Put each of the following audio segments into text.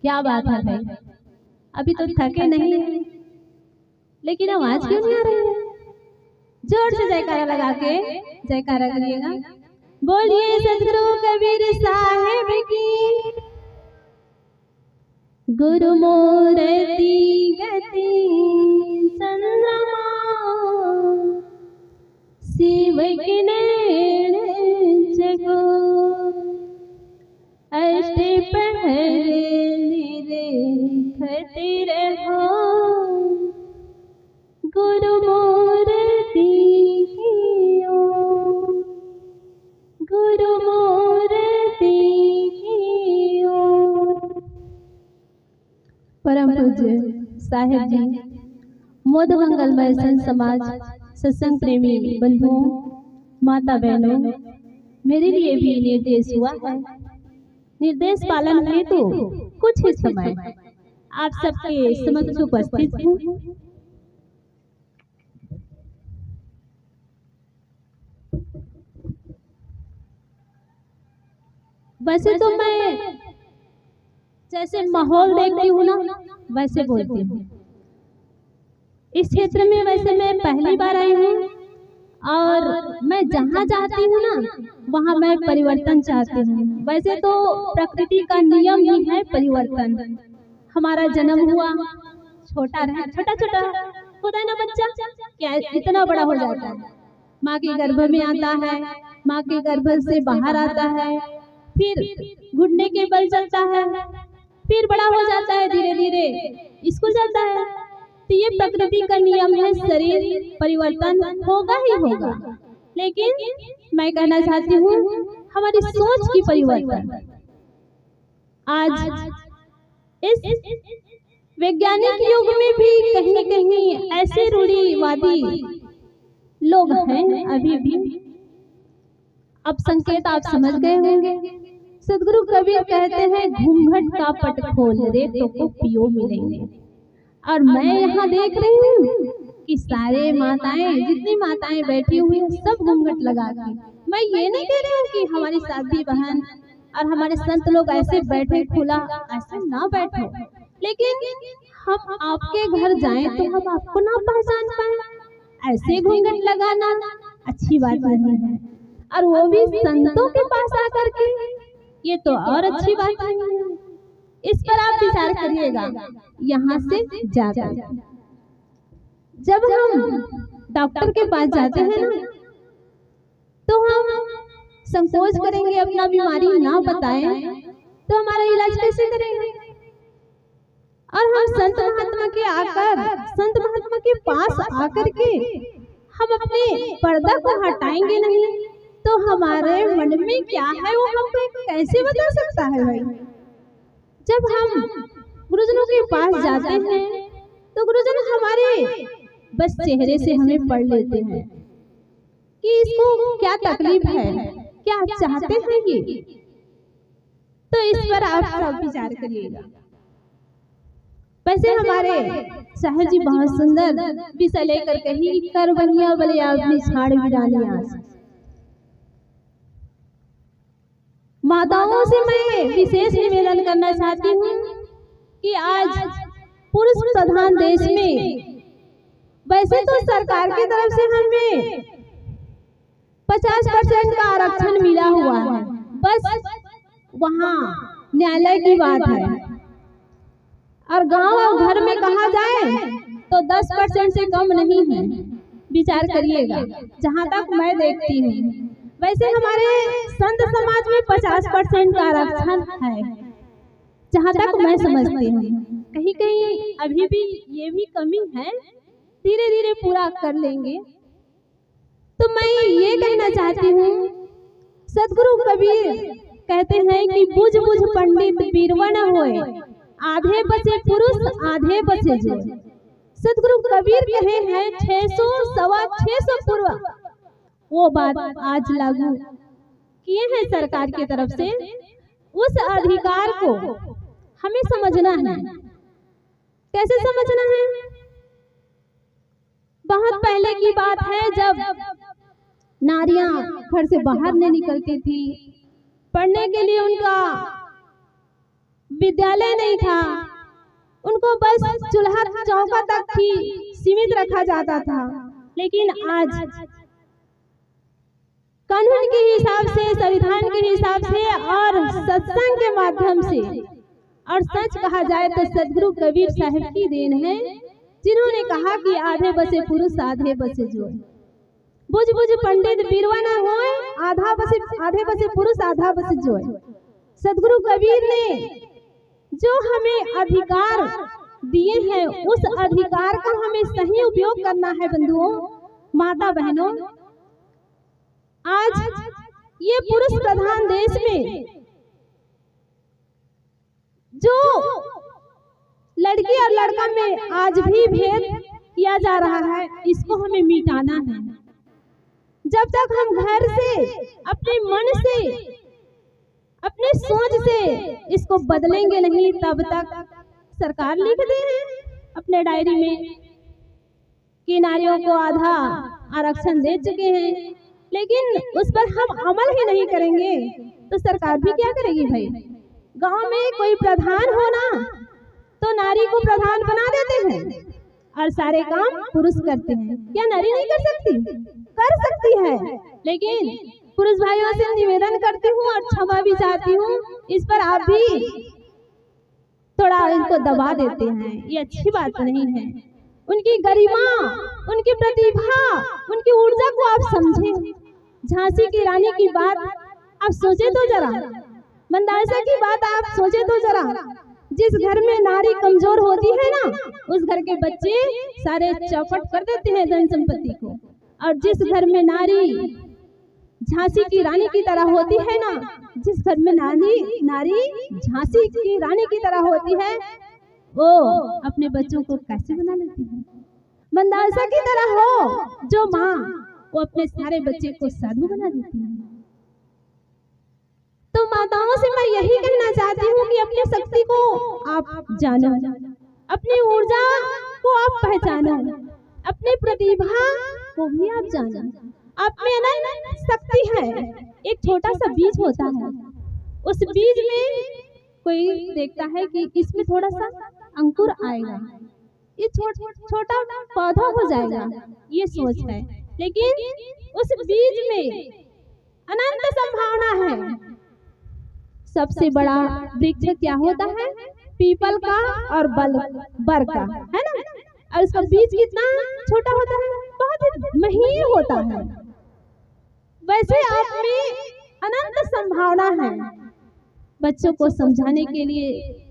क्या बात है भाई, अभी तो थके नहीं हैं, लेकिन आवाज क्यों नहीं आ रही है? जोर से जयकारा लगा के जयकारा करिएगा। बोलिए सदगुरु कबीर साहिब की। गुरु मूर्ति गति चंद्रमा, शिव की नैन जगो, अष्ट पहर निरखते रहो, गुरु मूर्ति की ओर, गुरु मूर्ति की ओर। परम पूज्य साहिब जी, मोद मंगलमय संत समाज, सत्संग प्रेमी बंधुओं, माता बहनों, मेरे लिए भी निर्देश हुआ है। निर्देश पालन हेतु कुछ ही समय आप सबके समक्ष उपस्थित हूँ। वैसे तो मैं जैसे माहौल देखती हूँ ना वैसे बोलती हूँ। इस क्षेत्र में वैसे मैं पहली बार आई हूँ और मैं जहाँ जाती हूँ ना वहाँ मैं परिवर्तन चाहती हूँ। वैसे तो प्रकृति का नियम ही है परिवर्तन। हमारा जन्म हुआ, छोटा छोटा होता है ना बच्चा, क्या इतना बड़ा हो जाता है, माँ के गर्भ में आता है, माँ के गर्भ से बाहर आता है, फिर घुटने के बल चलता है, फिर बड़ा हो जाता है, धीरे धीरे स्कूल जाता है। तो ये प्रकृति का नियम है, शरीर परिवर्तन होगा ही होगा। लेकिन मैं कहना चाहती हूँ हमारी सोच की परिवर्तन। आज इस वैज्ञानिक युग में भी कहीं कहीं ऐसे रूढ़िवादी लोग हैं अभी भी। अब संकेत आप समझ गए होंगे। सदगुरु कबीर कहते हैं घूंघट का पट खोल रे तो को पियो मिलेंगे। और मैं यहाँ देख रही हूँ कि सारे माताएं, जितनी माताएं बैठी हुई हैं, सब घूंघट लगा के। मैं ये नहीं कह रही हूँ कि हमारी साथी बहन और हमारे संत लोग ऐसे बैठे खुला, ऐसे ना बैठो, लेकिन हम आपके घर जाएं तो हम आपको ना पहचान पाए, ऐसे घूंघट लगाना अच्छी बात नहीं है। और वो भी संतों के पास आकर के, ये तो और अच्छी बात नहीं है। इस पर आप विचार करिएगा। यहाँ से जाकर जब हम डॉक्टर के पास जाते हैं ना, तो हम संकोच करेंगे, अपना बीमारी ना बताएं तो हमारा इलाज कैसे करेंगे। और हम संत महात्मा के पास आकर के हम अपने पर्दा को हटाएंगे नहीं तो हमारे मन में क्या है वो हमको कैसे बता सकता है भाई। जब हम गुरुजनों के पास जाते हैं तो गुरुजन हमारे बस चेहरे से हमें पढ़ लेते हैं कि इसको क्या तकलीफ है, क्या चाहते हैं ये। तो इस पर आप सब विचार करिएगा। वैसे हमारे साहिब जी बहुत सुंदर विषय लेकर कही कर बनिया बले आपने छाड़ बिरानिया। माताओं से मैं विशेष निवेदन करना चाहती हूँ कि आज पुरुष प्रधान देश में वैसे तो सरकार की तरफ से हमें 50% का आरक्षण मिला हुआ है, बस वहाँ न्यायालय की बात है। और गांव और घर में कहा जाए तो 10% से कम नहीं है। विचार करिएगा, जहाँ तक मैं देखती हूँ। वैसे हमारे संत समाज में 50% का आरक्षण है, जहाँ तक मैं समझती हूँ। कहीं कहीं अभी भी ये भी कमी है, धीरे धीरे पूरा कर लेंगे। तो मैं ये कहना चाहती हूँ, सदगुरु कबीर कहते हैं कि बुझ बुझ पंडित बीरवा न होए, आधे बचे पुरुष आधे बचे जो। सदगुरु कबीर कहे हैं 600 पूर्व वो बात आज लागू किए हैं सरकार की तरफ से। उस अधिकार को हमें समझना है। कैसे समझना है? बहुत पहले की बात है, जब नारियां घर से बाहर नहीं निकलती थी, पढ़ने के लिए उनका विद्यालय नहीं था, उनको बस चूल्हा चौका तक ही सीमित रखा जाता था। लेकिन आज कानून के हिसाब से, संविधान के हिसाब से और सत्संग के माध्यम से, और सच कहा जाए तो सदगुरु कबीर साहब की देन है, जिन्होंने कहा कि आधे बसे पुरुष आधे बसे जोड़। बुझ बुझ पंडित बीरवा न होए, आधे बसे पुरुष आधा बसे जोड़। सदगुरु कबीर ने जो हमें अधिकार दिए हैं, उस अधिकार का हमें सही उपयोग करना है। बंधुओं, माता बहनों, आज ये पुरुष प्रधान देश में जो लड़की और लड़का में आज भी भेद किया जा रहा है, इसको हमें मिटाना है। जब तक हम घर से, अपने मन से, अपने सोच से इसको बदलेंगे नहीं, तब तक सरकार लिख दे रही अपने डायरी में कि नारियों को आधा आरक्षण दे चुके हैं, लेकिन उस पर हम अमल ही नहीं करेंगे तो सरकार भी क्या करेगी भाई। गांव में कोई प्रधान हो ना, तो नारी को प्रधान बना देते हैं और सारे काम पुरुष करते हैं। क्या नारी नहीं कर सकती? कर सकती है, लेकिन पुरुष भाइयों से निवेदन करती हूँ और क्षमा भी चाहती हूँ, इस पर आप भी थोड़ा इनको दबा देते हैं, ये अच्छी बात नहीं है। उनकी गरिमा, उनकी प्रतिभा, उनकी ऊर्जा को आप समझें। झांसी की रानी की बात आप सोचे तो जरा, मंदालसा की बात आप सोचे तो जरा। जिस घर में नारी कमजोर होती है ना, उस घर के बच्चे सारे चौपट कर देते हैं धन संपत्ति को, और जिस घर में नारी झांसी की रानी की तरह होती है ना, जिस घर में नारी झांसी की रानी की तरह होती है, वो अपने बच्चों को कैसे बना लेती है। मंदालसा की तरह हो जो माँ, वो अपने सारे बच्चे को साधु बना देती है। तो माताओं से मैं यही कहना चाहती हूँ कि अपनी शक्ति को आप जानो, अपनी ऊर्जा को आप पहचानो, अपनी प्रतिभा को भी आप जानो। आप में अनंत शक्ति है। एक छोटा सा बीज होता है, उस बीज में कोई देखता है कि इसमें थोड़ा सा अंकुर आएगा, ये छोटा पौधा हो जाएगा, ये सोच है। लेकिन उस बीज में अनंत संभावना है। सबसे बड़ा वृक्ष क्या होता है? पीपल का और बर का, है ना। और उसका बीज कितना छोटा होता है, बहुत महीन होता है। वैसे आप में अनंत संभावना है। बच्चों को समझाने के लिए,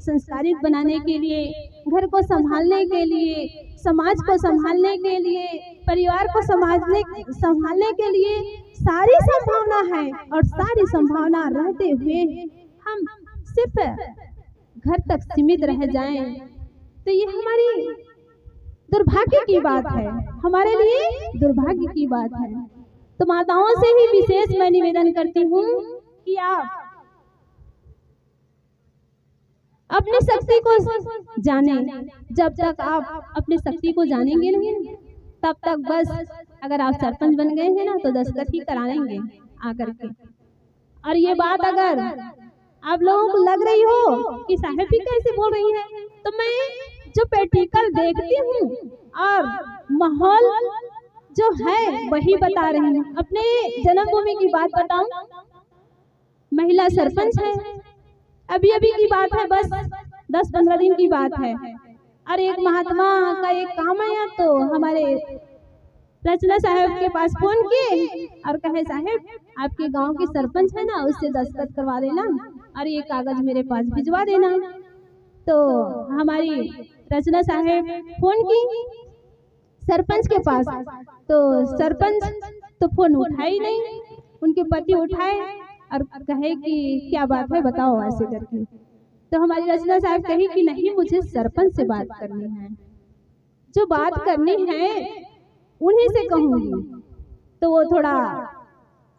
संस्कारित बनाने के लिए, घर को संभालने के लिए, समाज को संभालने के लिए, परिवार को संभालने के लिए सारी संभावना है। और सारी संभावना रहते हुए हम सिर्फ घर तक सीमित रह जाएं, तो ये हमारी दुर्भाग्य की बात है, हमारे लिए दुर्भाग्य की बात है। तो माताओं से ही विशेष मैं निवेदन करती हूँ कि आप अपनी शक्ति को जाने। जब तक आप अपनी शक्ति को जानेंगे नहीं, तब तक बस अगर आप सरपंच बन गए हैं ना, तो दस्तखत ही कराएंगे आकर के। और ये बात अगर आप लोगों को लग रही हो कि साहब भी कैसे बोल रही है, तो मैं जो प्रैक्टिकल देखती हूँ और माहौल जो है वही बता रही हूँ। अपने जन्मभूमि की बात बताऊं, महिला सरपंच है, अभी अभी की बात है, बस 10-15 दिन की बात है। और एक महात्मा का एक काम आया, तो हमारे रचना साहब के पास फोन किए और कहे साहब आपके गांव की सरपंच है ना, उससे दस्तखत करवा देना और ये कागज मेरे पास भिजवा देना। तो हमारी रचना साहब फोन की सरपंच के पास, तो सरपंच तो फोन उठाई नहीं, उनके पति उठाए और कहे कि क्या बात है बताओ ऐसे करके। तो हमारी रचना साहब कही कि नहीं, मुझे सरपंच से बात करनी है, जो बात करनी है उन्हीं से कहूंगी। तो वो थोड़ा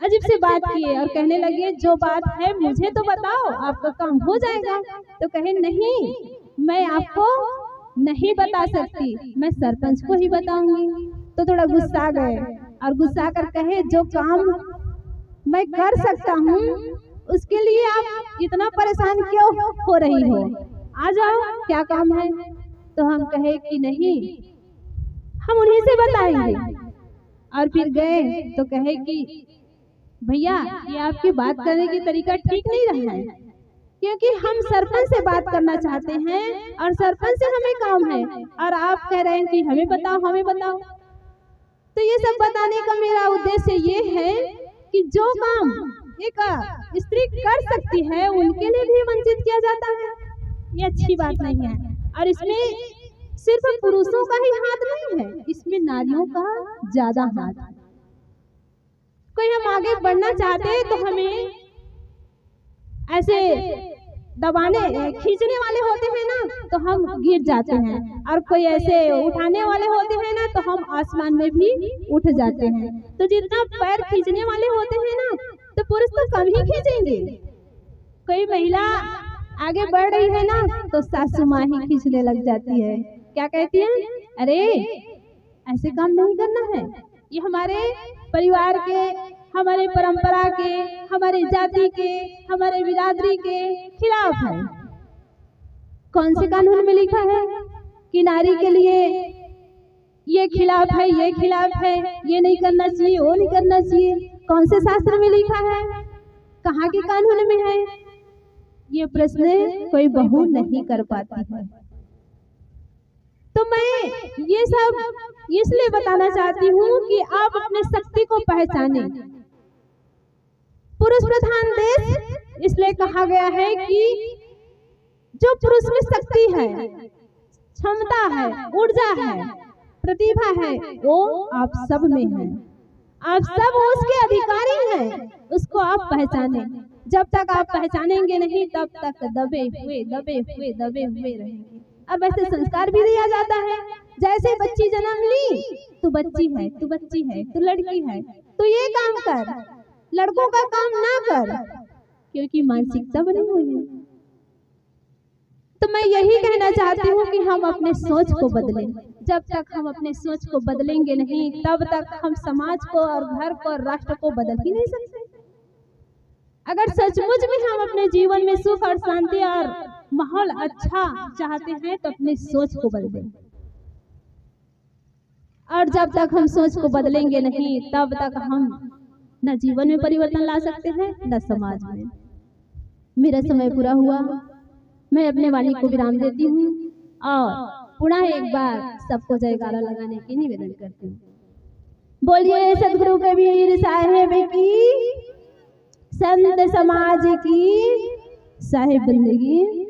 अजीब से बात किए और कहने लगे जो बात है मुझे तो बताओ, आपका काम हो जाएगा। तो कहे नहीं, मैं आपको नहीं बता सकती, मैं सरपंच को ही बताऊंगी। तो थोड़ा गुस्सा गए और गुस्सा कर कहे जो काम मैं कर सकता हूँ उसके लिए आप इतना परेशान क्यों हो रही हो? आ जाओ, क्या काम है? तो हम कहे कि नहीं, हम उन्हीं से बताएंगे। और फिर गए तो कहे कि भैया ये आपकी बात करने की तरीका ठीक नहीं रहा है, क्योंकि हम सरपंच से बात करना चाहते हैं और सरपंच से हमें काम है, और आप कह रहे हैं कि हमें बताओ हमें बताओ। तो ये सब बताने का मेरा उद्देश्य ये है कि जो काम एक स्त्री कर सकती है उनके लिए भी वंचित किया जाता है, ये अच्छी बात नहीं है। और इसमें सिर्फ पुरुषों का ही हाथ नहीं है, इसमें नारियों का ज्यादा हाथ है। कोई हम आगे बढ़ना चाहते हैं तो हमें ऐसे दबाने खींचने वाले होते हैं ना तो हम गिर जाते हैं, और कोई ऐसे उठाने वाले होते हैं ना तो हम आसमान में भी उठ जाते हैं। तो जितना पैर खींचने वाले होते हैं ना तो पुरुष तो कम ही खींचेंगे। कोई महिला आगे बढ़ रही है ना तो सासू माँ ही खींचने लग जाती है। क्या कहती है? अरे ऐसे काम नहीं करना है, ये हमारे परिवार के, हमारे परंपरा के, हमारे जाति के, हमारे बिरादरी के खिलाफ है। कौन से कानून में लिखा है कि नारी के लिए ये खिलाफ है, ये खिलाफ है, ये नहीं करना चाहिए, वो नहीं करना चाहिए? कौन से शास्त्र में लिखा है? कहाँ के कानून में है? ये प्रश्न कोई बहू नहीं कर पाती है। तो मैं ये सब इसलिए बताना चाहती हूँ कि आप अपने शक्ति को पहचानें। पुरुष प्रधान देश इसलिए कहा गया है कि जो पुरुष में शक्ति है, क्षमता है, ऊर्जा है, प्रतिभा है, वो आप सब में है। आप सब उसके अधिकारी हैं, उसको आप पहचानें। जब तक आप पहचानेंगे नहीं तब तक दबे हुए रहेंगे। और वैसे संस्कार भी दिया जाता है, जैसे बच्ची जन्म ली, तू बच्ची है, तू बच्ची है, तू लड़की है, तो ये काम कर, लड़कों का काम ना कर, क्योंकि मानसिकता बनी हुई है। तो मैं यही कहना चाहती हूँ कि हम अपने सोच को बदलें। जब तक हम अपने सोच को बदलेंगे नहीं तब तक हम समाज को और घर को और राष्ट्र को बदल ही नहीं सकते। अगर सचमुच में हम अपने जीवन में सुख और शांति और माहौल अच्छा चाहते हैं तो अपनी सोच को बदलें। और जब तक हम सोच को बदलेंगे नहीं तब तक हम न जीवन में परिवर्तन ला सकते हैं न समाज में। मेरा समय पूरा हुआ, मैं अपने वाणी को विराम देती हूँ और पुनः एक बार सबको जयकारा लगाने की निवेदन करती हूँ। बोलिए सदगुरु कबीर साहिब की, संत समाज की, साहिब बंदगी।